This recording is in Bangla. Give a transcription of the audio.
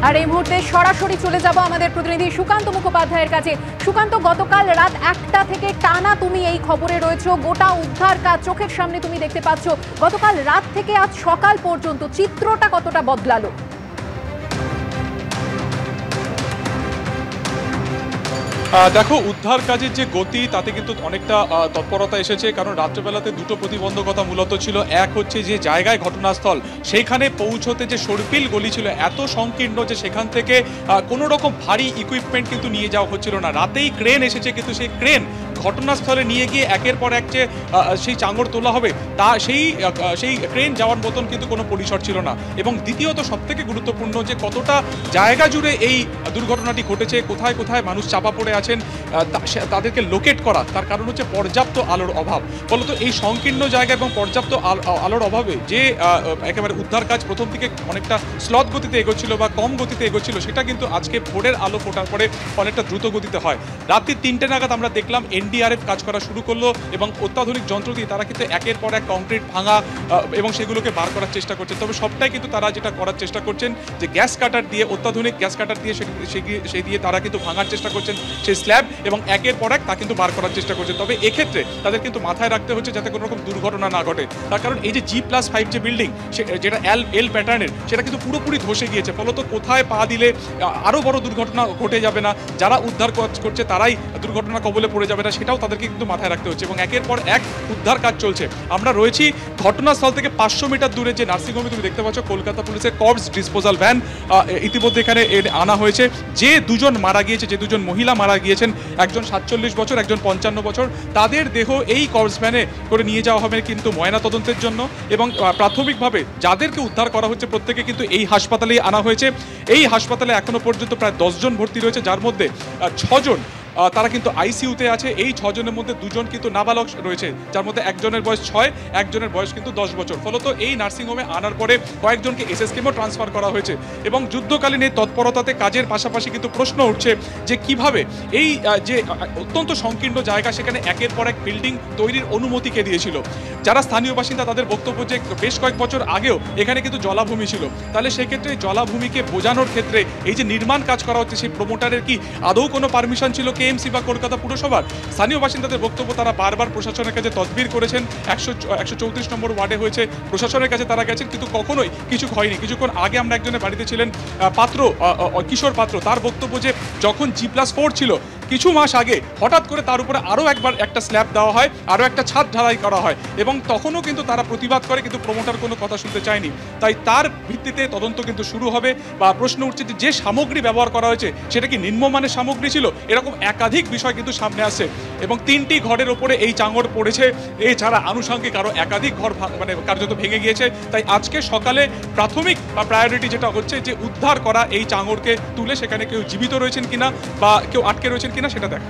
আর এই মুহূর্তে সরাসরি চলে যাব আমাদের প্রতিনিধি সুকান্ত মুখোপাধ্যায়ের কাছে। সুকান্ত, গতকাল রাত 1টা থেকে টানা তুমি এই খবরে রয়েছো, গোটা উদ্ধার কাজ চোখের সামনে তুমি দেখতে পাচ্ছ। গতকাল রাত থেকে আজ সকাল পর্যন্ত চিত্রটা কতটা বদলালো? দেখো, উদ্ধার কাজের যে গতি তাতে কিন্তু অনেকটা তৎপরতা এসেছে, কারণ রাত্রেবেলাতে দুটো প্রতিবন্ধকতা মূলত ছিল। এক হচ্ছে যে জায়গায় ঘটনাস্থল সেইখানে পৌঁছতে যে সরপিল গলি ছিল এত সংকীর্ণ যে সেখান থেকে কোনো রকম ভারী ইকুইপমেন্ট কিন্তু নিয়ে যাওয়া হচ্ছিল না। রাতেই ক্রেন এসেছে, কিন্তু সেই ক্রেন ঘটনাস্থলে নিয়ে গিয়ে একের পর এক যে সেই চাঙড় তোলা হবে তা সেই ক্রেন যাওয়ার মতন কিন্তু কোনো পরিসর ছিল না। এবং দ্বিতীয়ত সবথেকে গুরুত্বপূর্ণ যে কতটা জায়গা জুড়ে এই দুর্ঘটনাটি ঘটেছে, কোথায় কোথায় মানুষ চাপা পড়ে আছেন তাদেরকে লোকেট করা, তার কারণ হচ্ছে পর্যাপ্ত আলোর অভাব। ফলত এই সংকীর্ণ জায়গা এবং পর্যাপ্ত আলোর অভাবে যে একেবারে উদ্ধার কাজ প্রথম দিকে অনেকটা স্লথ গতিতে এগোচ্ছিল বা কম গতিতে এগোচ্ছিল, সেটা কিন্তু আজকে ভোরের আলো ফোটার পরে অনেকটা দ্রুত গতিতে হয়। রাত্রি 3টে নাগাদ আমরা দেখলাম এনডিআরএফ কাজ করা শুরু করলো এবং অত্যাধুনিক যন্ত্র দিয়ে তারা কিন্তু একের পর এক কংক্রিট ভাঙা এবং সেগুলোকে বার করার চেষ্টা করছেন। তবে সবটাই কিন্তু তারা যেটা করার চেষ্টা করছেন যে গ্যাস কাটার দিয়ে, অত্যাধুনিক গ্যাস কাটার দিয়ে সেই দিয়ে তারা কিন্তু ভাঙার চেষ্টা করছেন সেই স্ল্যাব এবং একের পর এক তা কিন্তু বার করার চেষ্টা করছেন। তবে এক্ষেত্রে তাদের কিন্তু মাথায় রাখতে হচ্ছে যাতে কোনো রকম দুর্ঘটনা না ঘটে, তার কারণ এই যে G+5 যে বিল্ডিং যেটা এল প্যাটার্নের, সেটা কিন্তু পুরোপুরি ধসে গিয়েছে। ফলত কোথায় পা দিলে আরও বড় দুর্ঘটনা ঘটে যাবে না, যারা উদ্ধার করছে তারাই দুর্ঘটনা কবলে পড়ে যাবে না, সেটাও তাদেরকে কিন্তু মাথায় রাখতে হচ্ছে। এবং একের পর এক উদ্ধার কাজ চলছে। আমরা রয়েছি ঘটনাস্থল থেকে 500 মিটার দূরে যে নার্সিংহোমে, তুমি দেখতে পাচ্ছ কলকাতা পুলিশের কর্পস ডিসপোজাল ভ্যান ইতিমধ্যে এখানে আনা হয়েছে। যে দুজন মারা গিয়েছে, যে দুজন মহিলা মারা গিয়েছেন, একজন 47 বছর, একজন 55 বছর, তাদের দেহ এই কর্পস ভ্যানে করে নিয়ে যাওয়া হবে কিন্তু ময়নাতদন্তের জন্য। এবং প্রাথমিকভাবে যাদেরকে উদ্ধার করা হচ্ছে প্রত্যেকে কিন্তু এই হাসপাতালেই আনা হয়েছে। এই হাসপাতালে এখনো পর্যন্ত প্রায় 10 জন ভর্তি রয়েছে, যার মধ্যে 6 জন তারা কিন্তু আইসিইউতে আছে। এই 6 জনের মধ্যে 2 জন কিন্তু নাবালক রয়েছে, যার মধ্যে একজনের বয়স 6, একজনের বয়স কিন্তু 10 বছর। ফলত এই নার্সিংহোমে আনার পরে কয়েকজনকে এসএসকেমও ট্রান্সফার করা হয়েছে। এবং যুদ্ধকালীন এই তৎপরতাতে কাজের পাশাপাশি কিন্তু প্রশ্ন উঠছে যে কিভাবে এই যে অত্যন্ত সংকীর্ণ জায়গা সেখানে একের পর এক বিল্ডিং তৈরির অনুমতি কে দিয়েছিল। যারা স্থানীয় বাসিন্দা তাদের বক্তব্য যে বেশ কয়েক বছর আগেও এখানে কিন্তু জলাভূমি ছিল। তাহলে সেক্ষেত্রে জলাভূমিকে বোঝানোর ক্ষেত্রে এই যে নির্মাণ কাজ করা হচ্ছে সেই প্রমোটারের কি আদৌ কোনো পারমিশন ছিল কেএমসি বা কলকাতা পুরসভার? স্থানীয় বাসিন্দাদের বক্তব্য, তারা বারবার প্রশাসনের কাছে তদবির করেছেন। 134 নম্বর ওয়ার্ডে হয়েছে, প্রশাসনের কাছে তারা গেছেন, কিন্তু কখনোই কিছু হয়নি। কিছুক্ষণ আগে আমরা একজনের বাড়িতে ছিলেন, কিশোর পাত্র, তার বক্তব্য যে যখন G+4 ছিল কিছু মাস আগে হঠাৎ করে তার উপরে আরও একবার একটা স্ল্যাব দেওয়া হয়, আরও একটা ছাদ ঢালাই করা হয় এবং তখনও কিন্তু তারা প্রতিবাদ করে, কিন্তু প্রমোটার কোনো কথা শুনতে চায়নি। তাই তার ভিত্তিতে তদন্ত কিন্তু শুরু হবে। বা প্রশ্ন উঠছে যে সামগ্রী ব্যবহার করা হয়েছে সেটা কি নিম্নমানের সামগ্রী ছিল? এরকম একাধিক বিষয় কিন্তু সামনে আসছে। এবং 3টি ঘরের ওপরে এই চাঙড় পড়েছে, এছাড়া আনুষঙ্গিক আরও একাধিক ঘর মানে কার্যত ভেঙে গিয়েছে। তাই আজকে সকালে প্রাথমিক বা প্রায়োরিটি যেটা হচ্ছে যে উদ্ধার করা এই চাঙড়কে তুলে সেখানে কেউ জীবিত রয়েছেন কিনা বা কেউ আটকে রয়েছেন কিনা সেটা দেখা।